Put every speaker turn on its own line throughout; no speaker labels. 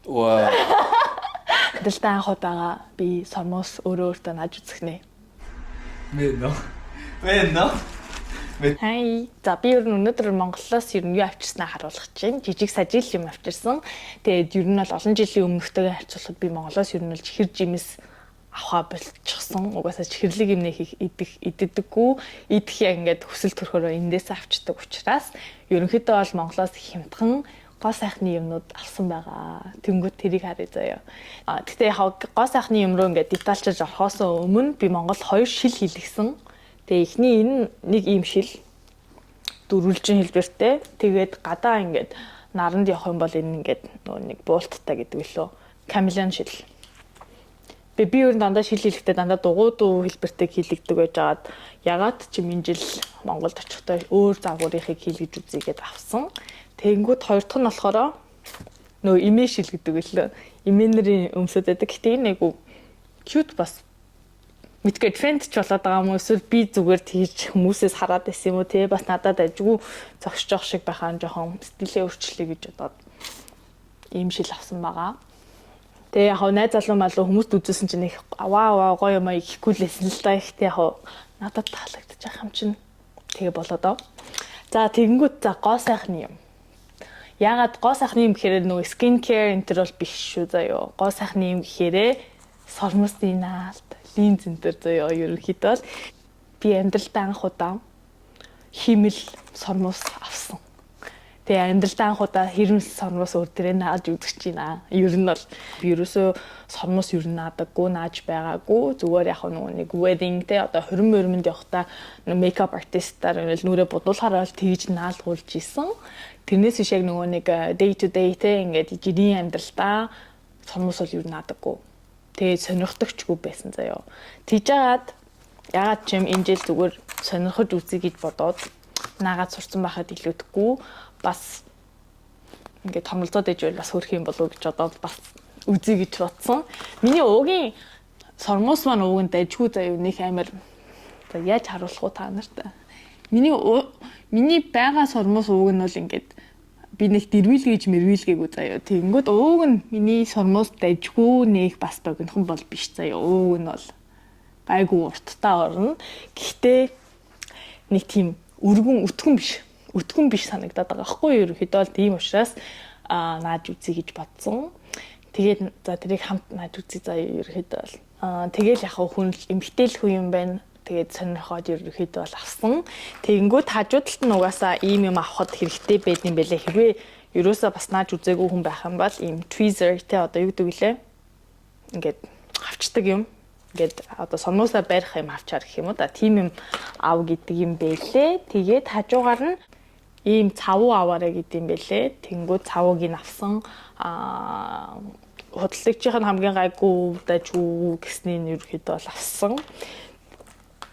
Wow.
Дэлтэн анхудаага би сормоос өөртөө нааж үзэх нэ.
Мэдно.
Хай. За би ер нь өнөөдөр Монголоос ер нь юу авчирснаа харуулах чинь. Жижиг сажил юм авчирсан. Тэгээд ер нь бол олон жилийн өмнөхтэйгээ харьцуулахад би Монголоос ер нь бол чихэр жимс авахаа болчихсон. Угаасаа чихэрлэг юм нэг иддэггүй. Идэх яг ингээд хүсэл төрхөөрөө эндээс авчдаг учраас ерөнхийдөө бол Монголоос хямдхан гоо сайхны юмнууд авсан байгаа. Тэнгүүд тэрийг харъя заяа. Гэхдээ яг гоо сайхны юм руу ингээд детальчилж орохоос өмнө би Монгол 2 шил хийлгсэн. Тэгээ эхний энэ нэг ийм шил дөрвөлжин хэлбэртэй. Тэгээд гадаа ингээд наранд явах юм бол энэ ингээд нөгөө нэг буулттай гэдэг лөө. Камелон шил. Би ер нь дандаа шил хийлгэхдээ дандаа дугуйдуу хэлбэртэй хийлгдэг байж байгаад ягаад ч энэ жил Монголд очихдоо өөр загварынхыг хийлгэж үзье гэдээ авсан. Тэнгүүд хоёр дахь нь болохоор нөгөө имэ шил гэдэг лөө. Имэнэрийн өмсөд байдаг. Гэтэ энэ айгу cute бас мэдгүй тренд ч болоод байгаа юм уу эсвэл би зүгээр тийж хүмүүсээс хараад байсан юм уу те бас надад ажгүй зогсож явах шиг байхаа жоохон стилээ өөрчлөе гэж бодоод ийм шил авсан байгаа. Тэгээ яг найз залуу малуу хүмүүст үзүүлсэн чинь их вау гоё юм аа ихгүй лсэн л да ихтэй яг надад таалагдчих юм чинь тэгээ болоод аа. За тэгэнгүүт за гоо сайхны юм. Ягаад гоо сайхны юм гэхээр нөгөө skin care энэ төр бол биш шүү заяо. Гоо сайхны юм гэхээр сормосны наалт линз энэ төр заяо ерөнхийдөө би амьдралдаа анх удаа химэл сормос авсан. Тэгээ амьдралдаа анх удаа хэрмэл сормос өөр дээрээ нааж үзэж байна. Ер нь бол би ерөөсөө сормос ер нь наадаггүй, нааж байгаагүй. Зүгээр яг нэг wedding те одоо хорин мөрмөнд явахдаа makeup artist-аар нүрээ бодуулахаараа тэгж наалгуулж исэн. Тэрнээс биш яг нэг day to day те ингээд жирийн амьдралдаа сормос бол ер нь наадаггүй. Тэгээ сонирхдогчгүй байсан заяо. Тийжээд ягаад ч юм энэ жил зүгээр сонирхож үзье гэж бодоод наагаад сурцсан байхад илүүдэхгүй бас ингээд томлцоод иж байл бас хөрх юм болов уу гэж бодоод бас үзье гэж бодсон. Миний уугийн сормос маань ууг нь дайжгүй заяо нэг амар за яаж харуулах уу та нарт. Миний байгаа сормос ууг нь бол ингээд би нэг дэрвэлгээж мэрвэлгээгүй заяо. Тэгэнгүүт ууг нь миний сормос дайжгүй нэг бас богинохон бол биш заяо. Ууг нь бол гайгүй урттай орно. Гэхдээ нэг тийм өтгөн биш санагдаад байгаа байхгүй юу? Ерөнхийдөө бол тийм учраас нааж үзье гэж бодсон. Тэгээд за тэрийг хамт нааж үзье заяо ерөнхийдөө бол. Тэгэл яг хүн эмгтэл хүн юм байна. Тэгээд сонирхоод ерөнхийдөө бол авсан. Тэгэнгүүт хажуудалд нь угаасаа ийм юм авахд хэрэгтэй байд юм бэлээ. Хэрвээ ерөөсөө бас нааж үзээгүй хүн байх юм бол ийм tweezer те одоо юу гэдэг вүлээ? Ингээд авчдаг юм. Ингээд одоо сормосоо барих юм авчаар гэх юм уу да. Тим юм ав гэдэг юм бэлээ. Тэгээд хажуугаар нь ийм цавуу аваарэ гэдэг юм бэлээ. Тэнгүүд цавууг нь авсан. Худалдагчийн хамгийн гайгүй дайжгүй гэсний ерөнхийдөө бол авсан.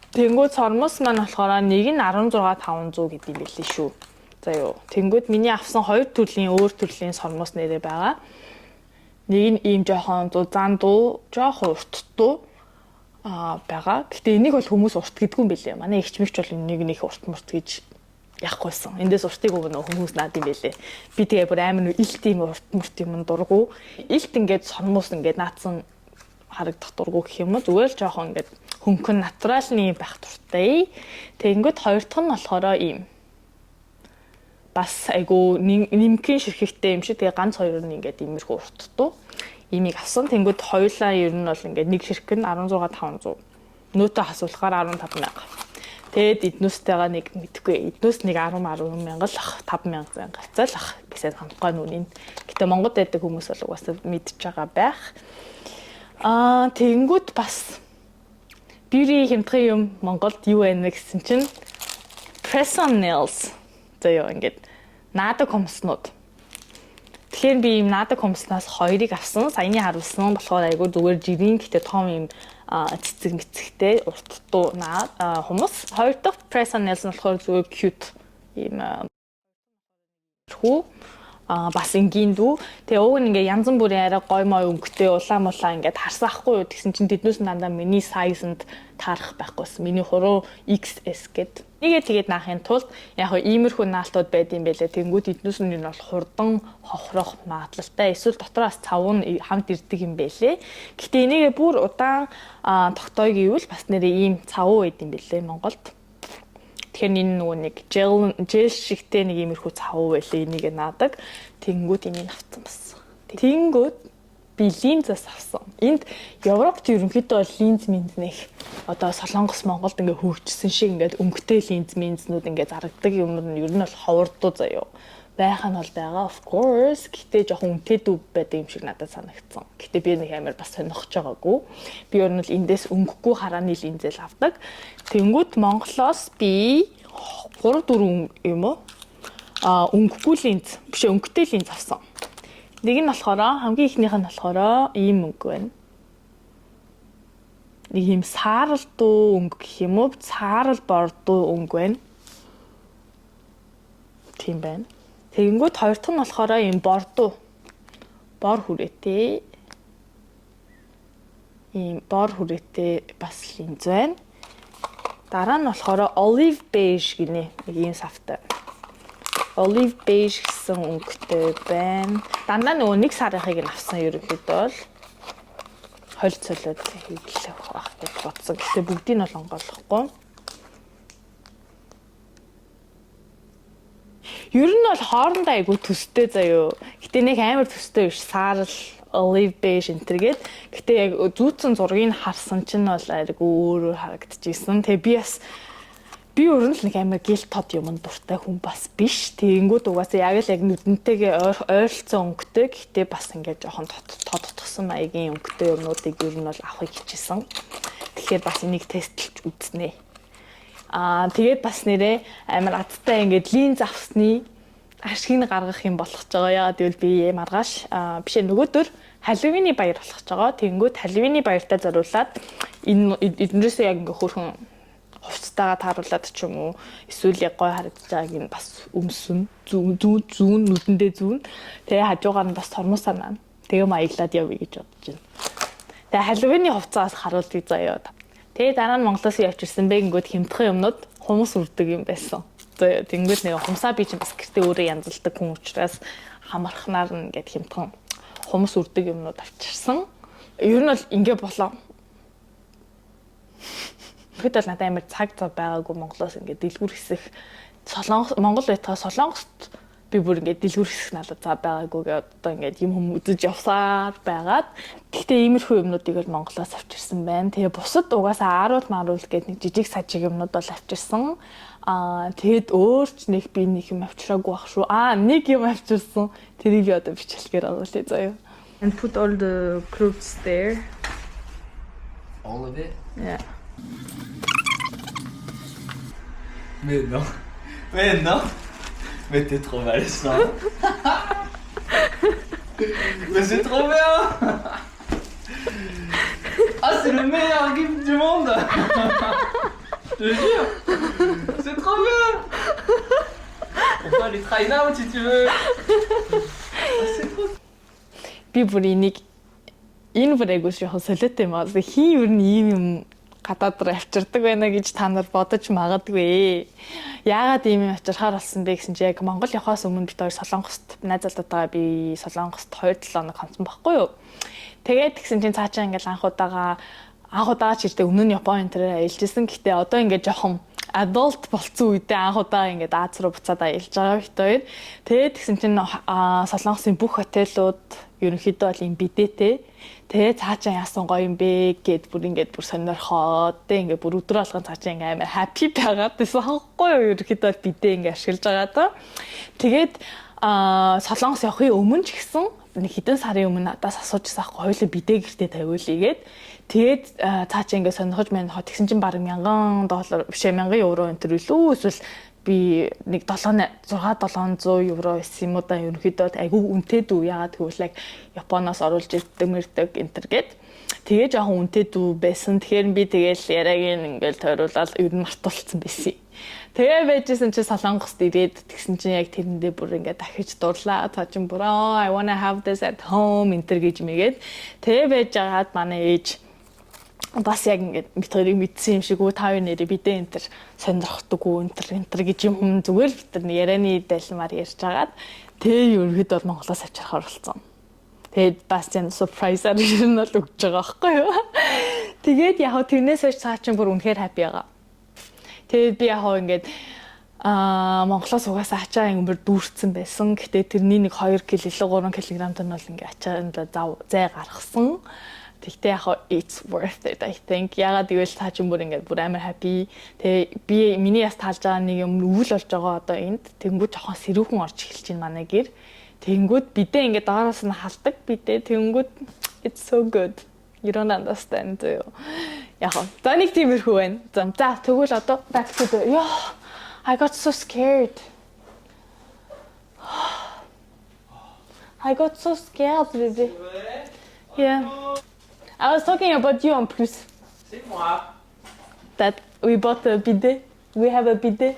Тэнгүүд сормос маань болохоор нэг нь 16500 гэдэг юм билээ шүү. За юу. Тэнгүүд миний авсан хоёр төрлийн өөр төрлийн сормос нэрээ байгаа. Нэг нь ийм жоохон зандуу, жоохон урттуу байгаа. Гэтэ энийг бол хүмүүс урт гэдгүй юм билээ. Манай эгч мэгч бол энийг нэг урт мурт гэж яхахгүйсэн. Эндээс уртыг өгнө хүмүүс наад юм билээ. Би тэгээ бүр амар илт юм урт мурт юм дургу. Илт ингээд сормос ингээд наацсан харагдах дургу гэх юм уу. Зүгээр л жоохон ингээд хөнгөн натуралны байх туртай. Тэгэнгүүт хоёр дахь нь болохоор ийм бас айгу нимкийн ширхэгтэй юм шиг тэгээ ганц хоёр нь ингээд иймэрхүү урттуу. Имийг авсан. Тэнгүүд хоёулаа ер нь бол ингээд нэг ширхэг нь 16500. Нөөтөө хасуулахаар 15000. Тэгэд эднүүстэйгээ нэг мэдхгүй. Эднүүс нэг 10 мянга л ах 5000 гацаал ах гэсэн хамтгай нүний. Гэтэ Монголд байдаг хүмүүс бол угаасаа мэдж байгаа байх. Тэгэнгүүт бас beauty хэмтгэн юм Монголд юу байна гэсэн чинь press on nails заяа ингээд наадаг хомснууд. Тэгэхээр би ийм наадаг хомснаас хоёрыг авсан. Саяны харуулсан болохоор айгүй зүгээр жирийн гэхдээ том ийм цэцэг мэцэгтэй урттуу хүмүүс. Хоёр дахь press on nails нь болохоор зүгээр cute ийм хүү бас энгийн дүү. Тэгээ уг нь ингээ янз бүрийн арай гой мой өнгөтэй улаан ингээд харсаахгүй юу тэгсэн чинь тэднээс дандаа миний сайзанд таарах байхгүйсэн. Миний хуруу XS гэд. Тэгээд наахын тулд яг хөө иймэрхүү наалтууд байд юм байлээ. Тэнгүүд эднээс нь бол хурдан хохрох магадлалтай. Эсвэл дотроос цав нь хамт ирдэг юм байлээ. Гэхдээ энийгээ бүр удаан тогтоё гэвэл бас нэрээ ийм цав байд юм байлээ Монголд. Тэгэхээр энэ нөгөө нэг жел шигтэй нэг иймэрхүү цав байлээ. Энийг наадаг. Тэнгүүд энийг авсан бассан. Тэнгүүд би линзээс авсан. Энд Европт ерөнхийдөө линз нэг одоо Солонгос Монголд ингээ хөгжсөн шиг ингээд өнгөтэй линзнүүд ингээ зарагддаг юм нь ер нь бол ховордуу заяо. Байх нь бол байгаа of course. Гэтэ жоохон үнэтэй дүү байдаг юм шиг надад санагдсан. Гэтэ би нэг амар бас сонирхож байгаагүй. Би ер нь бол эндээс өнгөгүй харааны линзэл авдаг. Тэнгүүд Монголоос би 3-4 юм уу? Өнгөгүй линз, биш өнгөтэй линз авсан. Нэг нь болохоор хамгийн ихнийх нь болохоор ийм өнгө байна. Нэг юм саарал дуу өнгө гэх юм уу? Саарал бордуу өнгө байна. Тийм байна. Тэгэнгүүт хоёр дахь нь болохоор ийм бордуу. Бор хүрээтэй. Ийм бор хүрээтэй бас линз байна. Дараа нь болохоор olive beige гинэ. Нэг ийм савтай. Olive beige гэсэн өнгөтэй байна. Дандаа нөгөө нэг сарынхыг нь авсан ерөнхийдөө бол холц солиод хийлэх байх гэж бодсон. Гэхдээ бүгдийг нь бол онгойлохгүй. Ер нь бол хоорондоо айгу төстэй заяо. Гэтэ нэг амар төстэй биш. Саарал, olive beige энтергээд. Гэтэ яг зүүцэн зургийг харсан чинь бол айгу өөрөөр харагдчихсэн. Тэгээ би өөр нь нэг амар гэл тод юмд дуртай хүн бас биш. Тэгэнгүүт угаасаа яг л яг нүдэнтэйгээ ойролцсон өнгөтэй. Гэтэ бас ингээд жоохон тодтгсон маягийн өнгөтэй юмнуудыг ер нь бол авахыг хичээсэн. Тэгэхээр бас энийг тестэлж үзнэ. Тэгээд бас нэрээ амар адтай ингээд линз авсны ашиг нь гаргах юм болох ч байгаа. Яагаад гэвэл би маргааш бишээ нөгөөдөр Халлоуины баяр болох ч байгаа. Тэнгүүд Халлоуины баяртай зориулаад эднэрээс яг ингээ хөрхөн хувцастайгаа тааруулаад ч юм уу эсвэл яг гой харагдаж байгааг нь бас өмсөн зүүн нүдэндээ зүүн. Тэгээ хажуугаар нь бас тормосоо наа. Тэгээ маяглаад явъя гэж бодож байна. Тэгээ Халлоуины хувцаас харуулъя заяа. Тэгээ дараа нь Монголоос явж ирсэн бэ гингүүд хямдхан юмнууд хумс үрдэг юм байсан. За тэнгүүд нэг хумсаа би чинь бас гэртээ өөрөө янзалдаг хүн учраас хамархнаар нь ингээд хямдхан хумс үрдэг юмнууд авчирсан. Ер нь бол ингэ болоо. Тэгэхэд бол надад амар цаг зав байгаагүй Монголоос ингээд дэлгүүр хэсэх Монгол байтгаа Солонгост би бүр ингээд дэлгүүр хэсэх надад зав байгаагүй гэдэг одоо ингээд юм үзэж явсаар байгаад гэхдээ иймэрхүү юмнуудыг л Монголоос авчирсан байна. Тэгээ бусад угаасаа ааруул гэдэг нэг жижиг сажиг юмнууд бол авчирсан. Тэгэд өөрч нэг би нэг юм авчираагүй бах шүү. Нэг юм авчирсан. Тэрийг би одоо бичлэгээр оруулъя заяа. And put all the clothes there.
All of it?
Yeah.
Mais non. Mais non. Mais t'es trop malsain. Mais c'est trop bien. C'est le meilleur gift du monde. Je te jure. C'est trop bien. On peut aller try now si tu veux. C'est trop.
Би бүр энийг энэ бүр айгуу шахаа солиотой юм аа. Хин юу н ийм юм гадаад руу авчирдаг байна гэж та нар бодож магадгүй. Яагаад ийм юм авчирхаар болсон бэ гэсэн чи яг Монгол явахаас өмнө бид хоёр Солонгост найз залуутайгаа би Солонгост 2-7 хоног хамтсан байхгүй юу. Тэгээд тэгсэн чинь цаашаа ингээл анх удаага ч ирдэг өмнө нь Япон энэ аялжсэн. Гэхдээ одоо ингээд жоохон adult болцсон үедээ анх удаа ингээд Аз руу буцаад аялж байгаа бит хоёр. Тэгээд тэгсэн чинь Солонгосын бүх хотелууд ерөнхийдөө бол юм бидээтэй. Тэгээ цаашаа яасан гоё юм бэ гэд бүр сонирхоод ингээд бүр өдрө алган цаашаа ингээд амар happy байгаад байсан хахгүй юу ерөнхийдөө бол бидээ ингээд ашиглаж байгаа та. Тэгээд Солонгос явахын өмнө ч гэсэн нэг хэдэн сарын өмнө надаас асуужсан аахгүй хоёулаа бидээ гэртээ тавиулъя гэд. Тэгээд цаашаа ингээд сонирхож байна. Тэгсэн чинь баг $1000 биш €1000 энэ төр илүү эсвэл би нэг 600-700 евро байсан юм уу да ерөнхийдөө айгүй үнэтэй дүү яагаад гэвэл яг Японоос оруулж ирдэг мэрдэг энтер гээд Тэгээ жоохон үнэтэй дүү байсан. Тэгэхээр би тэгээл яриаг ингээл тойруулаад ер нь мартуулсан байсан. Тэгээ байжсэн чи Солонгост ирээд тэгсэн чинь яг тэрэндээ бүр ингээд дахиж дурлаа. Та чин бүр I wanna have this at home энтер гэж мэгээд тэгээ байж байгаад манай ээж бас яг ингээд битэрийг мэдсэн юм шиг үү та хоёр нэрээ бидээ энтер сонирхдаггүй энтер гэж юм зүгээр л битэр ярианы дайлмаар ярьж байгаад тэгээ ерөнхийдөө бол Монголоос авчрахаар болсон. Тэгээд бас энэ surprise-аар юм бол өгч байгаа байхгүй юу. Тэгээд яг тэрнээс хойш цаа чин бүр үнэхээр happy байгаа. Тэгээд би яг ингээд Монголоос угаасаа ачаа ингээд дүүрсэн байсан. Гэтэ тэрний нэг 2 кг илүү 3 кг тань бол ингээд ачаанд зай гаргасан. Тэгтээ яг it's worth it I think. Ягаад гэвэл цаа чин бүр ингээд бүр амар happy. Тэгээ би миний яс таалж байгаа нэг юм өвөл болж байгаа одоо энд. Тэнгүүд жоохон сэрүүхэн орж эхэлж байна манай гэр. Тэнгүүд бидээ ингээд доороос нь халдаг бидээ. Тэнгүүд it's so good. You don't understand. Яг за нэг тиймэрхүү байна. За тэгвэл одоо back to the I got so scared. I got so scared, baby. Yeah. I was talking about you en plus.
C'est moi.
That we bought a bidet. We have a bidet.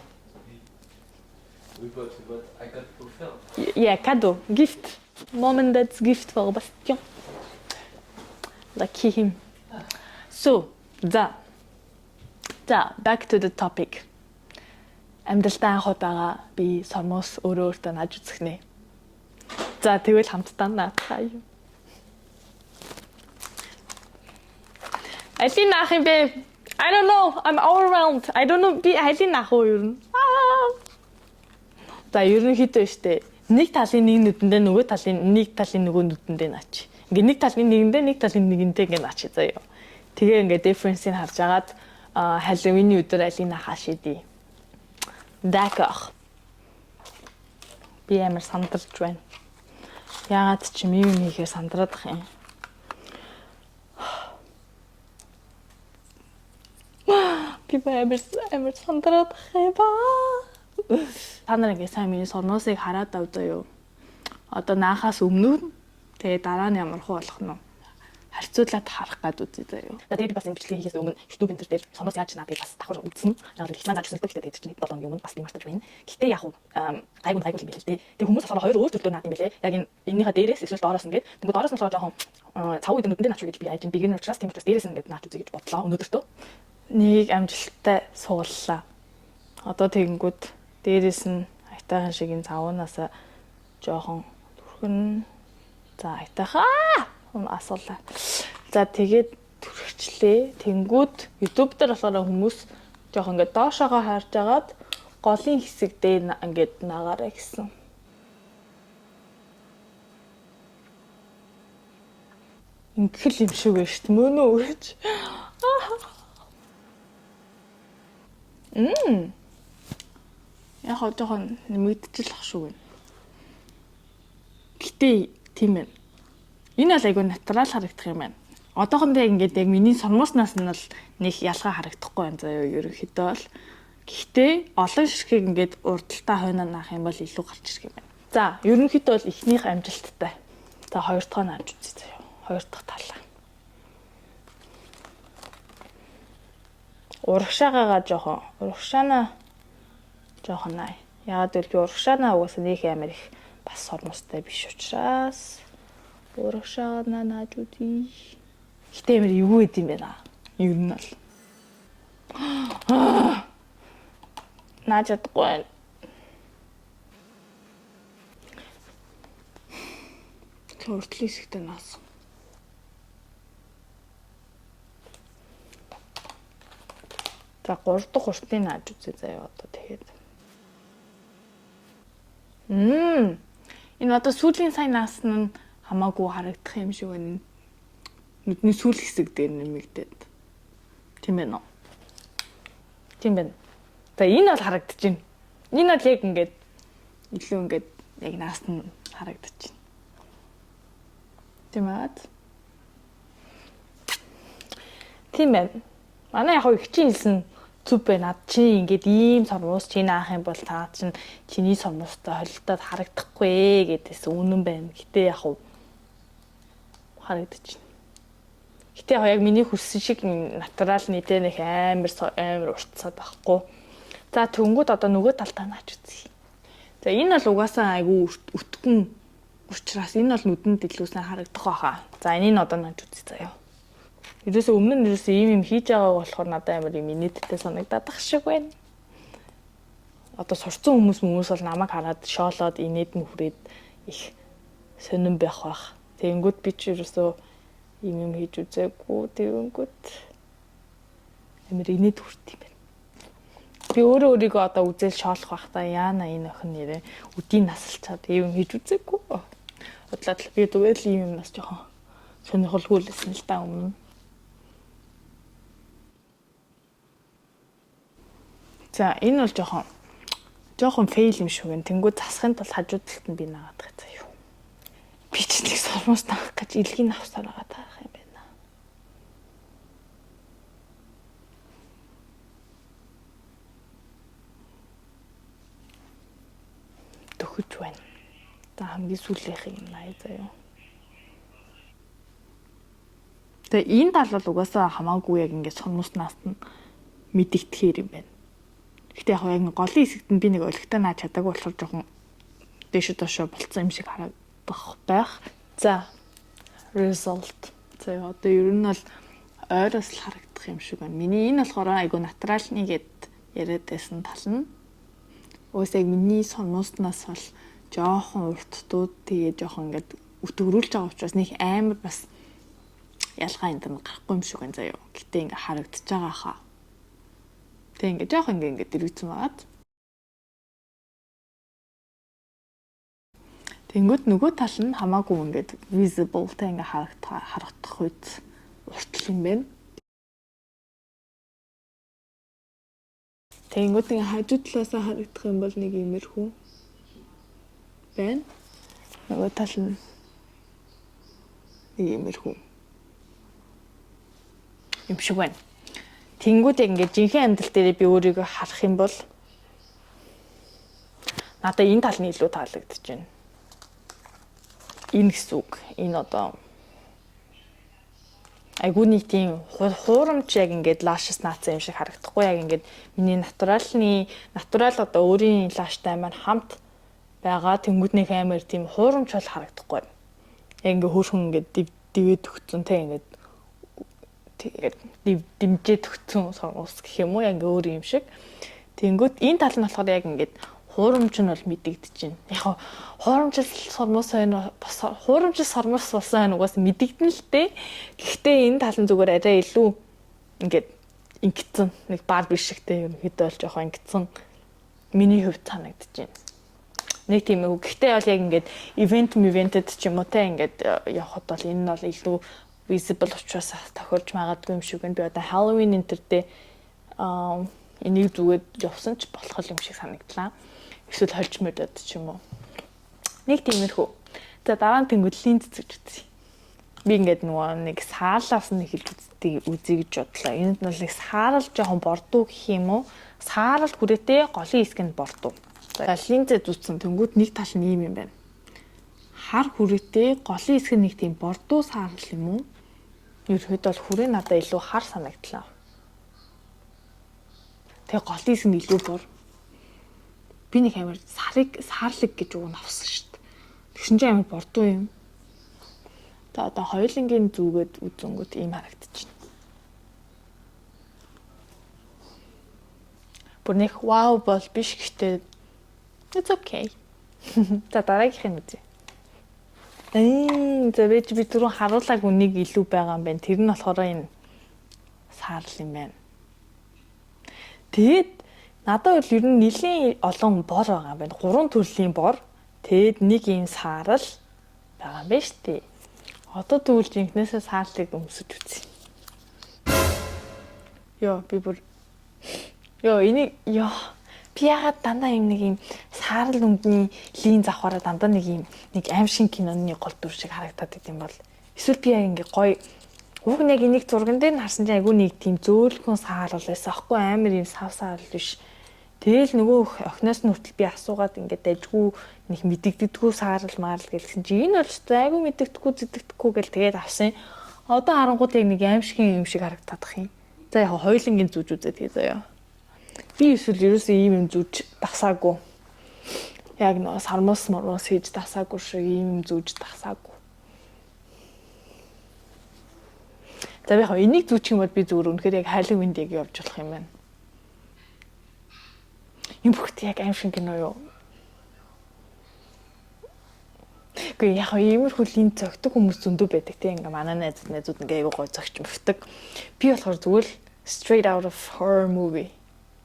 We bought. I got fulfilled.
Yeah, cadeau, gift. Mom and dad's gift for Bastien. Lucky him. So, back to the topic. Амьдралдаа анх удаага би сормоос өөртөө наж үзэх нэ. За тэгвэл хамтдаа наацгаа юу. Алин наах юм бэ? I don't know. I'm overwhelmed. I don't know. Би алин наах уу юу? За ерөнхийдөө штэ. Нэг талын нэг нүдэндээ нөгөө талын нэг талын нөгөө нүдэндээ наач. Ингээ нэг талын нэгэндээ нэг талын нэгэндээ ингээ наач заяа. Тэгээ ингээ difference-ийг харж агаад Halloween-ийн өдөр алин наахаа шийдээ. D'accord. Би амар сандарч байна. Яагаад ч юм хийхээр сандраад ах юм. Би амар сандраад ах юм ба. Та нар ингээ сайн миний сорноосыг хараад авдаа юу. Одоо наахаас өмнө тэгээ дараа нь ямар хөө болох нь харьцуулаад харах гад үзье заяа. Тэгээд бас энэ бичлэгийг хийхээс өмнө YouTube энэ дээр сорноос яаж наа би бас давхар үзсэн. Яг их маань зааж үзсэн гэхдээ тэгээд чинь 7 хоногийн өмнө бас би мартаж байна. Гэхдээ яг гайгүй юм билээ л дээ. Тэгээ хүмүүс болохоор хоёр өөр төрлөө наад юм билээ. Яг энэнийхээ дээрээс эсвэл доороос ингээд тэгвэл доороос нь болохоор жоохон цав үед нүдэндээ наач гэж би яаж бигэн учраас тийм учраас дээрээс нь ингээд наач үзье гэж бодлоо өнөөдөртөө. Нэг амжилттай сууллаа. Одоо тэгэнгүүт дээрээс нь айтайхан шиг энэ цавуунаасаа жоохон түрхэн за айтайхаа асуулаа. За тэгээд түрхчлээ. Тэнгүүд YouTube дээр болохоор хүмүүс жоохон ингээд доошоогоо харж агаад голын хэсэг дээр ингээд наагаарай гэсэн. Ингээл юм шиг байна шүү дээ. Мөн үү гэж. Яг жоохон мэдчихлэх шүү байна. Гэтэ тийм ээ. Энэ бол айгүй натурал харагдах юм байна. Одоохондоо ингээд яг миний сормооснаас нь бол нэг ялгаа харагдахгүй байна заяа ерөнхийдөө бол. Гэхдээ олон ширхэг ингээд урдталтаа хойноо наах юм бол илүү гарч ирэх юм байна. За, ерөнхийдөө бол эхнийх амжилттай. За, хоёр дахь нь авч үзье заяа. Хоёр дахь талаа. Урагшаагаа жоохон най. Яагаад гэвэл би урагшаанаа угаасаа нэг амар их бас сормоостай биш учраас урагшаанаа нааж үзье. Гэтэ ямар эвгүй гэдэм байна. Ер нь бол. Нааж чадахгүй. Төртөл хэсэгтээ наасан. За 3 дахь уртыг нааж үзье заяа одоо тэгээд. Энэ одоо сүүлийн сайн наасан нь хамаагүй харагдах юм шиг байна. Нүдний сүүл хэсэг дээр нэмэгдээд. Тийм ээ нөө. Тийм байна. За энэ бол харагдаж байна. Энэ бол яг ингээд илүү ингээд яг наасан харагдаж байна. Тийм ээ. Тийм ээ. Манай яг их чинь хэлсэн зүв байна. Чи ингээд ийм сормоос чи наах юм бол та чинь чиний сормоостой холилдоод харагдахгүй гэдээс үнэн байна. Гэтэ яг харагдаж байна. Гэтэ яг миний хүссэн шиг натурал нийтээ нэг амар уртцаад байхгүй. За тэнгүүд одоо нөгөө талдаа наач үзье. За энэ бол угаасаа айгүй өтгөн учраас энэ бол нүдэнд илүүснээр харагдах байхаа. За энийг одоо наач үзье заяа. Ерөөсөө өмнө нь ерөөсөө ийм хийж байгаа болохоор надад амар юм инээдтэй санагдаад ах шиг байна. Одоо сурцсан хүмүүс бол намайг хараад шоолоод инээд нь хүрээд их сонирн байх бах. Тэнгүүд би ч ерөөсөө ийм хийж үзээгүй. Тэнгүүд амар инээд хүрт юм байна. Би өөрийгөө одоо үзэл шоолох байхдаа яана энэ охин нэрээ үдийн насалчаад ийм хийж үзээгүй. Бодлоод би зүгээр л ийм юм нас жоохон сонирхолгүй лсэн л та өмнө. За энэ бол жоохон фейл юм шиг байна. Тэнгүүд засахын тулд хажуу талд нь би наагаад байгаа заа юу. Би ч нэг сормоос наах гэж илгийг авсаар байгаа юм байна. Төхөж байна. За хамгийн сүүлийнхийг наа заа юу. Тэгээ энэ тал бол угаасаа хамаагүй яг ингээд сормооснаас нь мэдэгдэхээр юм байна. Гэтэ яг голын хэсэгт нь би нэг өлегтэй наад чадаагүй болохоор жоохон дэшээ дошоо болцсон юм шиг харагдах байх. За result. За одоо ер нь бол ойроос л харагдах юм шиг байна. Миний энэ болохоор айгу натуралны гэд яриад байсан тал нь. Уусаа миний сормооснаас бол жоохон урттууд тэгээ жоохон ингээд өтгөрүүлж байгаа учраас нэг амар бас ялгаа энэ дэр гарахгүй юм шиг байна заяа. Гэтэ ингээд харагдаж байгаа хаа. Тэг ингээд жоох ингээд дэрвэцэн байгаад. Тэнгүүд нөгөө тал нь хамаагүй ингээд visible тэг ингээд харагдах үед уртл юм байна. Тэнгүүд ингээд хажуу талаас харагдах юм бол нэг иймэрхүү байна. Нөгөө тал нь нэг иймэрхүү юм шиг байна. Тэнгүүд ингээд жинхэнэ амьдрал дээр би өөрийгөө харах юм бол надад энэ тал нь илүү таалагдж байна. Энэ гэсэн үг. Энэ одоо айгуу нэг тийм хуурамч яг ингээд лашс наацсан юм шиг харагдахгүй. Яг ингээд миний натурал одоо өөрийн лаштай маань хамт байгаа тэнгүүднийх амар тийм хуурамч бол харагдахгүй. Яг ингээд хөөрхөн ингээд дивэд өгцөн те ингээд тэгээд дэмжээд өгцөн сормоос гэх юм уу яг өөр юм шиг. Тэнгүүд энэ тал нь болохоор яг ингээд хуурамч нь бол мэдэгдэж байна. Яг хуурамч сормоос болсон байх угаас мэдэгдэн л дээ. Гэхдээ энэ тал нь зүгээр арай илүү ингээд ингэсэн нэг бар биш шигтэй юм хэд бол жоохон ингэсэн миний хувьд санагдаж байна. Нэг тийм үг. Гэхдээ бол яг ингээд evented ч юм уу те ингээд явахад бол энэ нь бол илүү visible учраас тохиолж магадгүй юм шиг байна. Би одоо Halloween энэ төр дээр энийг зүгээд явсан ч болох юм шиг санагдлаа. Эсвэл хольж мөдөд ч юм уу. Нэг тиймэрхүү. За дараа нь тэнгүүд линз зүж үзье. Би ингээд нөгөө нэг саалаас нь эхэлж үзье гэж бодлоо. Энд нь бол нэг саарал жоохон бордуу гэх юм уу? Саарал хүрээтэй голын хэсэг нь бордуу. За линзээ зүтсэн тэнгүүд нэг тал нь ийм юм байна. Хар хүрээтэй голын хэсэг нь нэг тийм бордуу саарал юм уу? Ерөөд бол хүрээ надад илүү хар санагдлаа. Тэгээ голын хэсэг нь илүү бур. Би нэг амар саарлаг гэж үг нь авсан шүү дээ. Тэгшин чинь амар бордуу юм. За одоо хоёулангийн зүгээд үзэнгүүт ийм харагдаж байна. Бүр нэг вау бол биш гэхдээ it's okay. За дараагийнх нь үзье. За би түрүү харуулаг үнийг илүү байгаа юм байна. Тэр нь болохоор энэ саарл юм байна. Тэгэд надад бол ер нь нэлийн олон бор байгаа юм байна. 3 төрлийн бор. Тэгэд нэг ийм саарл байгаа юм байна шүү дээ. Одоо тэгвэл жинхнээсээ саарлыг өмсөж үзье. Би ягаад дандаа юм нэг юм саарл өнгөний линз авахаараа дандаа нэг аим шин киноны гол дүр шиг харагдаад идэм бол эсвэл би яг ингээ гоё уг нэг энийг зурган дээр нь харсан чинь айгүй нэг тийм зөөлхөн саарл байсан аахгүй амар юм сав саарл биш. Тэгэл нөгөө охиноос нь хүртэл би асуугаад ингээд дайжгүй нэг мэдэгдэдэггүй саарл маарл гэсэн чи энэ бол айгүй мэдэгдэхгүй зэдэгдэхгүй гэл тэгээд авсан. Одоо харангууд яг нэг аимшигын юм шиг харагдах юм. За яг хоёулангийн зүүж үзээд тэгээ заяа. Би эсвэл ерөөсөө ийм юм зүүж дасаагүй. Яг нөө сармус мормос хийж дасаагүй шиг ийм юм зүүж дасаагүй. За би яг энийг зүүчих юм бол би зүгээр үнэхээр яг Halloween яг явж болох юм байна. Юм бүгд яг аимшиг кино юу? Гэхдээ яг иймэрхүү линз зөгтөг хүмүүс зөндөө байдаг тийм ингээ манай найзууд ингээ аягүй гой зөгч мөвтөг. Би болохоор зүгээр л straight out of horror movie.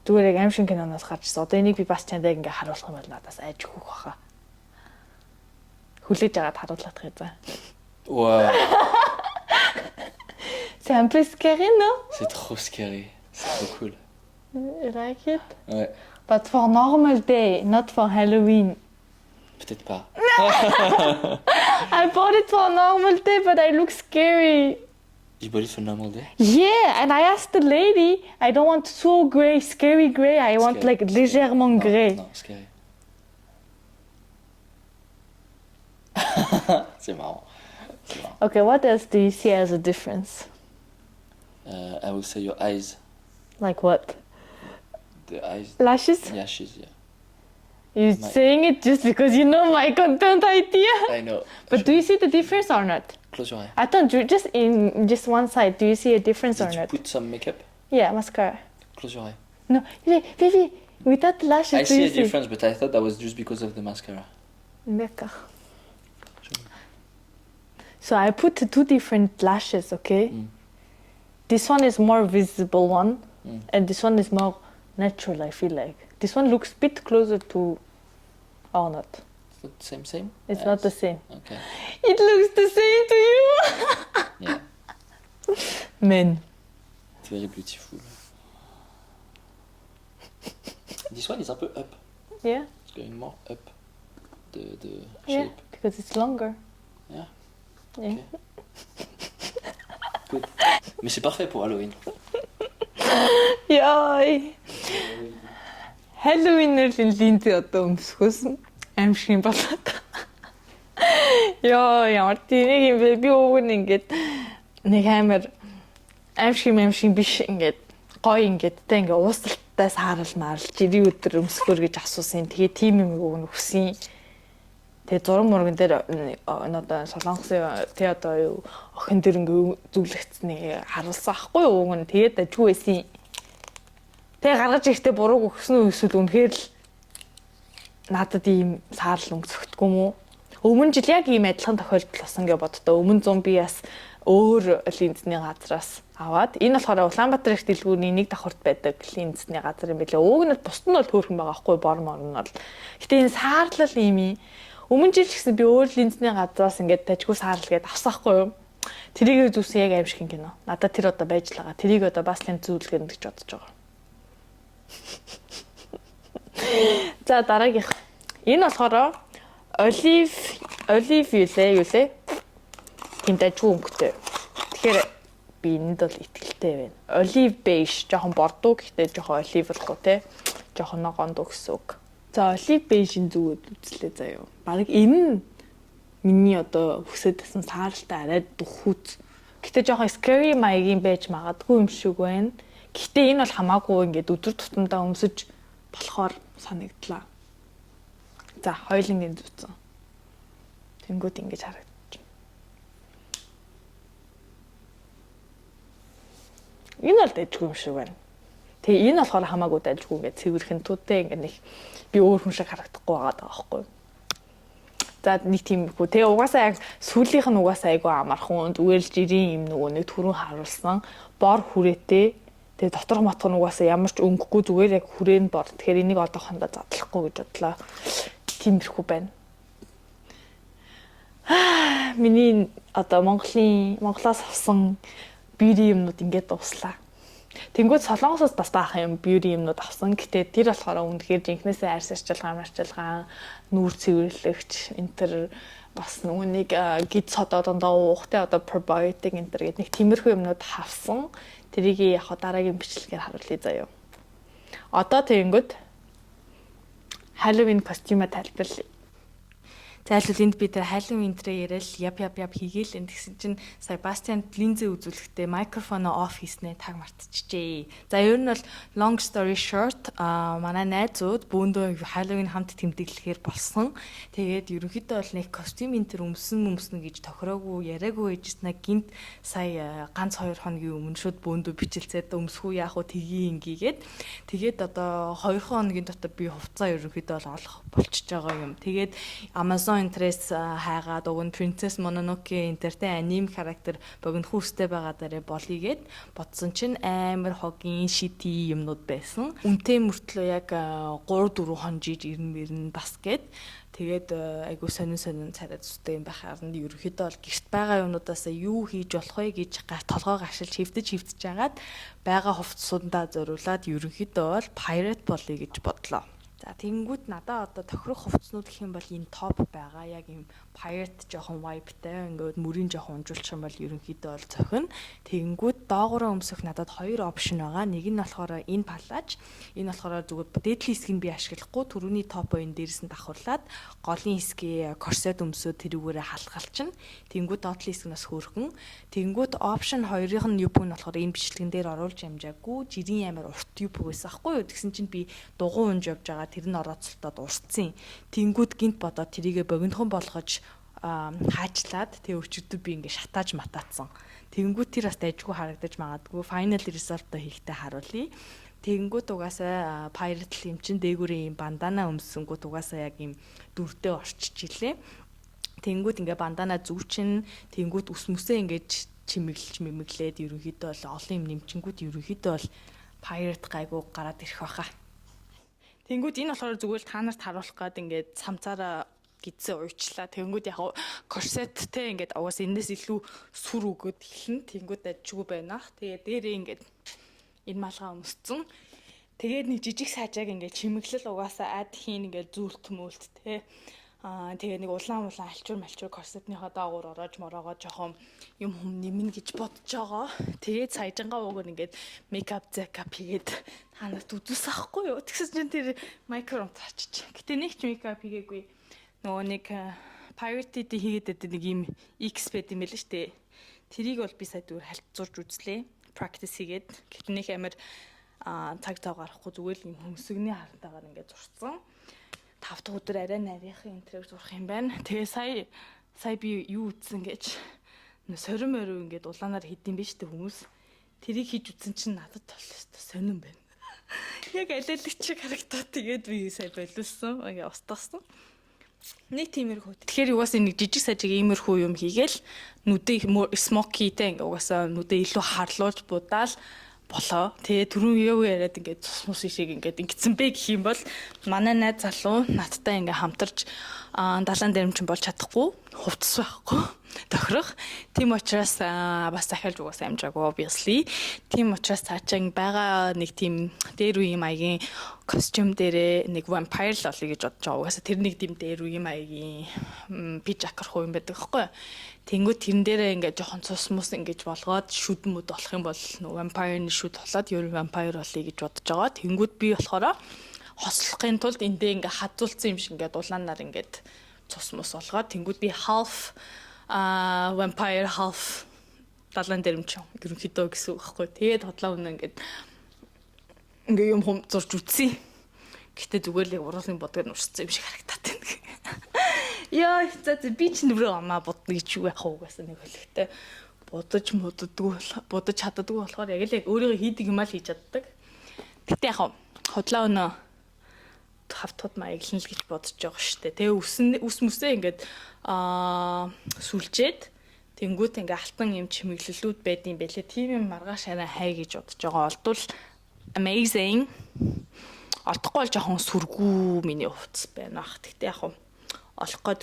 Зүгээр яг аимшиг киноноос гарчсан. Одоо энийг би бас чандаа ингээ харуулах юм бол надаас айж өгөх баха. Хүлээж агаад харуулах гэж за.
Wow.
C'est un peu scary, non?
C'est trop scary. C'est trop cool.
You like it?
Ouais.
But for normal day, not for Halloween.
Peut-être pas.
I bought it for a normal day, but I look scary.
You bought it for normal day?
Yeah, and I asked the lady, I don't want so grey, scary grey. I want
Scary.
like légèrement grey.
Non, scary. C'est marrant. C'est marrant.
Okay, what else do you see as a difference?
I will say your eyes.
Like what?
The eyes.
Lashes?
Lashes, yeah.
You're
My-
saying it just because you know my content idea.
I know.
But do you see the difference or not?
Close your eye.
I don't. Just in just one side. Do you see a difference or
Did you
not?
put some makeup?
Yeah, mascara.
Close your eye.
No, baby, without lashes,
I
do
see
you
a difference, but I thought that was just because of the mascara.
D'accord. So I put two different lashes, okay?
Mm.
This one is more visible one,
Mm.
and this one is more natural, I feel like. This one looks a bit closer to... or not.
It's not the same?
It's not the same.
Okay.
It looks the same to you!
Yeah.
Men.
It's very beautiful. This one is un peu up.
Yeah?
It's going more up. The
Yeah,
shape.
because it's longer.
Yeah.
Yeah.
Ok. Good. Mais c'est parfait pour Halloween.
Яй. Halloween-ээр линзээ одоо өмсөхөөс аимшиг юм болоод. Яа, ямар тийм юм бэ? Би ууг нь ингээд нэг амар аимшиг биш ингээд гоё ингээд тэ ингээд уусталттай саарал маарл жирийн өдөр өмсөхөр гэж асуусан. Тэгээ тийм юм ууг нь хүсэн. Тэгээ зураг мурган дээр одоо солонгосын тэ одоо юу охин дээр ингээ зүглэгдсэнийг харуулсан ахгүй юу уг нь тэгээд ажгүй байсан. Тэгээ гаргаж ирэхдээ бурууг өгсөн үү эсвэл үнэхээр л надад ийм саарл өнгөцөгдгөө юм уу? Өмнө жил яг ийм адилхан тохиолдол болсон гэж боддоо. Өмнө 100 би бас өөр линзний газраас аваад энэ болохоор Улаанбаатар их дэлгүүрийн нэг давхурт байдаг линзний газар юм билээ. Ууг нь бусд нь бол хөөрхөн байгаа хгүй бор мор нь бол. Гэтэ энэ саарлал ийм өмнө жил гэсэн би өөр линзний газраас ингээд тажгүй саарл гээд авсаахгүй юу? Тэрийг зүсэн яг аимшиг кино. Надад тэр одоо байж л байгаа. Тэрийг одоо бас линз зөвлөгөөнд гэж бодож байгаа. За дараагийнх. Энэ болохоор олив юу лээ? Энд ажгүй өнгөтэй. Тэгэхээр би энд бол итгэлтэй байна. Олив бейж, жоохон бордуу гэхдээ жоохон олив болго те. Жоохон ногоонд гэсэн үг. За олив бейжийн зүгүүд үзлээ заяа. Бараг энэ нь миний одоо хүсэж тасан сааралтай арай дөхүүц. Гэтэ жоохон scary маягийн байж магадгүй юм шиг байна. Гэтэ энэ бол хамаагүй ингээд өдөр тутамдаа өмсөж болохоор санагдлаа. За хоёулангийн зүцэн. Тэнгүүд ингэж харагдаж байна. Энэ бол дэжгүй юм шиг байна. Тэгээ энэ болохоор хамаагүй дэжгүй ингээд цэвэрхэн тутээ ингээд нэг би өөр хүн шиг харагдахгүй байгаа байхгүй. За нэг тийм ихүү. Тэгээ угаасаа яг сүүлийнх нь угаасаа айгүй амархан зүгээр л жирийн юм нөгөө нэг түрүүн харуулсан бор хүрээтэй. Тэгээ доторх матх нь угаасаа ямар ч өнгөхгүй зүгээр яг хүрээнд бор. Тэгэхээр энийг одоохондоо задлахгүй гэж бодлоо. Тиймэрхүү байна. Миний одоо Монголоос авсан бьюти юмнууд ингээд дуслаа. Тэнгүүд Солонгосоос бас баахан юм бьюти юмнууд авсан. Гэтэ тэр болохоор үнэхээр жинхнээсээ арьс арчилгаа, нүүр цэвэрлэгч, энтер бас нүунийг гид содоо дондоо уухтай одоо probiotic энтер гэдэг нэг тиймэрхүү юмнууд хавсан. Тэрийг яг дараагийн бичлэгээр харуулъя заяа. Одоо тэгэнгүүт Halloween костюмаа тайлбарлая. Зайлшгүй энд би тэр хайлын интрэ яриад яп хийгээл энэ тэгсэн чинь сая Бастиан линзээ үзүүлэхдээ микрофоно оф хийснээ таг мартчихжээ. За ер нь бол long story short манай найзууд бөөндөө хайлын хамт тэмдэглэхээр болсон. Тэгээд ерөнхийдөө бол нэг костюм интер өмснө гэж тохироогүй яриаггүй байжснаа гинт сая ганц 2 хоногийн өмнө шууд бөөндөө бичилцээд өмсөхүү яах вэ тгий ингээгээд тэгээд одоо 2 хоногийн дотор би хувцас ерөнхийдөө бол олох болчихж байгаа юм. Тэгээд Amazon интерес хайгаад уг нь Princess Mononoke интертэй аним характер богино хүстэй байгаа дээрээ болъёгээд бодсон чинь амар хогийн шити юмнууд байсан. Үнтэй мөртлөө яг 3 4 хон жиж ирнэ бас гээд тэгээд айгу сонин царай зүстэй юм байхаар нь ерөөхдөө бол гэрт байгаа юмнуудаас юу хийж болох вэ гэж толгой гашилж хөвдөж жагаад байгаа хувцсуудаа зориулаад ерөөхдөө бол pirate болъё гэж бодлоо. За тэгэнгүүт надаа одоо тохирох хувцснууд гэх юм бол энэ топ байгаа. Яг юм pirate жоохон vibe-тай ингээд мөрийн жоохон унжуулчих юм бол ерөнхийдөө бол цохино. Тэгэнгүүт доогоороо өмсөх надад 2 опшн байгаа. Нэг нь болохоор энэ палаж. Энэ болохоор зүгээр дээдлийн хэсгийг би ашиглахгүй түрүүний топоо энэ дээрээс нь давхарлаад голын хэсгээ корсет өмсөө тэрүүгээрээ халахалчин. Тэгэнгүүт доотлын хэсэг нас хөөрхөн. Тэгэнгүүт опшн 2-ын нь юб нь болохоор энэ бичлэгэн дээр оруулж амжаагүй жирийн амар урт юб байсан аахгүй юу. Тэгсэн чинь би дугуй унж явж байгаа. Тэр нь орооцолтоод урсцсан. Тэнгүүд гинт бодоод тэрийгэ богинохон болгож хаачлаад тэг өчигдөр би ингээ шатааж матаацсан. Тэнгүүд тэр бас дайггүй харагдаж магадгүй final result-о хийхдээ харуулъя. Тэнгүүд угаасаа pirate юм чин дээгүүрийн юм бандана өмсөнгүүд угаасаа яг юм дүрдээ орчиж илээ. Тэнгүүд ингээ бандана зүүчин тэнгүүд ус мүсээ ингээ чимэглээд ерөнхийдөө бол олон юм нэмчингүүд ерөнхийдөө бол pirate гайгүй гараад ирэх байхаа. Тэнгүүд энэ болохоор зүгээр та нарт харуулах гээд ингээд самцаараа гидсэн уйчлаа. Тэнгүүд яг корсеттэй ингээд угаас энэс илүү сүр өгöd эхлэн тэнгүүд ажгүй байна. Тэгээд дээрээ ингээд энэ малгай өмсцэн. Тэгээд нэг жижиг саажааг ингээд чимэглэл угаасаа ад хийн ингээд зүрт мөлт те. Тэгээ нэг улаан алчуур корсетныхоо даагуур ороож мороогоо жоохон юм нэмнэ гэж бодож байгаа. Тэгээд саяжангаа уугаар ингээд мейкап зэкап хийгээд та нарт үзүүлсэн аахгүй юу? Тэгсэн чинь тэр микрофон таачиж. Гэтэ нэг ч мейкап хийгээгүй. Нөгөө нэг pirate хийгээд байдаг нэг юм X пэд юм байл шүү дээ. Тэрийг бол би сая зүгээр хальцуулж үзлээ. Practice хийгээд. Гэтэ нэг амар цаг гарахгүй зүгээр л юм хөмсгний харантайгаар ингээд зурцсан. 5 дахь өдөр арай нарийнхан энтрийг зурх юм байна. Тэгээ сая би юу ütсэн гэж сорим морив ингээд улаанаар хийдэм биш үү хүмүүс. Тэрийг хийж ütсэн чинь надад толстой сонирн байна. Яг алиалагч шиг харагдаад тэгээд би сая боловсон. Ингээ устгасан. Нэг тиймэрхүү. Тэгэхээр угаасаа нэг жижиг сажиг иймэрхүү юм хийгээл нүдээ смокитэй ингээ угаасаа нүдээ илүү харлуулж будаал болоо. Тэгээ түрүүн юу яриад ингээд цус мус шиг ингээд ингэсэн бэ гэх юм бол манай найз залуу надтай ингээ хамтарч далайн дээрмчин болж чадахгүй, хувцас байхгүй, тохирох. Тийм учраас бас захиалж угаасаа амжаагүй obviously. Тийм учраас цаачаа байгаа нэг тийм дээр үеийн маягийн костюм дээрээ нэг vampire л олё гэж бодож байгаа. Угаасаа тэр нэг тийм дээр үеийн маягийн пижакер хуу юм байдаг байхгүй юу? Тэнгүүд тэрэн дээрээ ингээд жоохон цус мус ингэж болгоод шүд мүд болох юм бол vampire-ны шүд болоод ер нь vampire болъё гэж бодож байгаа. Тэнгүүд би болохоор хослохын тулд эндээ ингээ хадзуулсан юм шиг ингээд улаанаар ингээд цус мус олгоод тэнгүүд би half vampire half далайн дэрэмч ерөнхийдөө гэсэн үг байхгүй. Тэгээд хотлоо өнө ингээ юм хум зурж үтсий. Гэтэ зүгээр л уруулын бодгод нурсцсан юм шиг харагдаад байна. Яа, за би ч нүрээ амаа бодно гэж юу яах вэ гэсэн нэг хөлөгтэй бодож чаддаггүй болохоор яг л өөрийгөө хийдэг юм аа л хийж чаддаг. Гэтэ яг хотлоо өнө хавтууд маяглан л гэж бодож байгаа шүү дээ. Тэгээ ус мүсээ ингээд сүлжээд тэнгуут ингээ алтан юм чимэглэлүүд байдсан байлээ. Тийм юм маргааш арай хай гэж бодож байгаа. Олдвол amazing. Олдохгүй бол жоохон сүргүү миний хувцас байна ах. Гэтэ яг олох гээд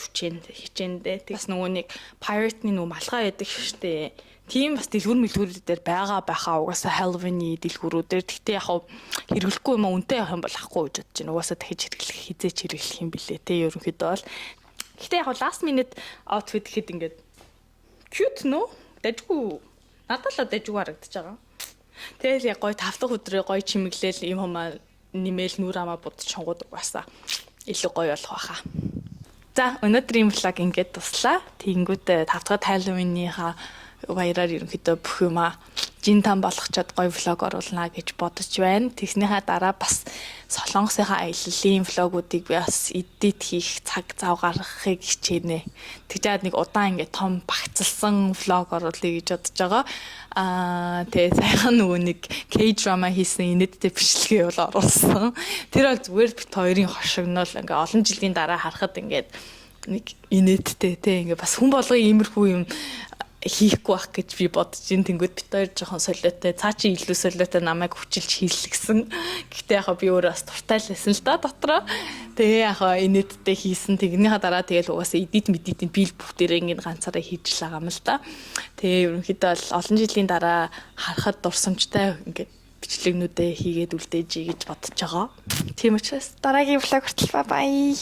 хичээндээ. Тэгс нөгөө нэг pirate-ны нөгөө малгай яадаг шүү дээ. Тийм бас дэлгүүр дээр байгаа байхаа угаасаа Halloween-ий дэлгүүрүүдээр. Гэтэ яг хэрэглэхгүй юм үнтэй явах юм бол ахгүй гэж бодож байна. Угаасаа дахиж хизээч хэрэглэх юм билээ те ерөнхийдөө бол. Гэтэ яг last minute outfit гэхэд ингээд cute нөө дажгүй надад л дажгүй харагдаж байгаа. Тэгэл яг гоё 5 дахь өдрөө гоё чимэглээл юм хамаа нэмэл нүр амаа будчихгууд угаасаа илүү гоё болох байхаа. За өнөөдрийн влог ингээд дуслаа. Тэгэнгүүт 5 дахь Halloween-ийнхаа баяраар ерөнхийдөө бүх юмаа жин там болгочоод гоё влог оруулнаа гэж бодож байна. Тэгснийхаа дараа бас Солонгосынхаа аяллалын влогуудыг би бас эдит хийх цаг зав гаргахыг хичээнэ. Тэгжээд нэг удаан ингээд том багцлсан влог оруулъя гэж бодож байгаа. Тэгээ сайхан нөгөө нэг K-drama хийсэн инээдтэй бичлэгээ бол оруулсан. Тэр бол зүгээр бит хоёрын хошигнол ингээд олон жилийн дараа харахад ингээд нэг инээдтэй те ингээд бас хүн болгоо иймэрхүү юм хийхгүй байх гэж би бодож ин тэнгүүд бит хоёр жоохон солиотой цаа чи илүү солиотой намайг хүчилж хийлгсэн. Гэхдээ яг би өөрөө бас туртай л байсан л да дотроо. Тэгээ яг инээдтэй хийсэн. Тэгнийхаа дараа тэгэл угаасаа эдит медитийн бил бүгдээрээ ингэ ганцаараа хийж л байгаа юм л да. Тэгээ ерөнхийдөө бол олон жилийн дараа харахад дурсамжтай ингэ бичлэгнүүдээ хийгээд үлдээж гэж бодож байгаа. Тийм учраас дараагийн влог хүртэл бай.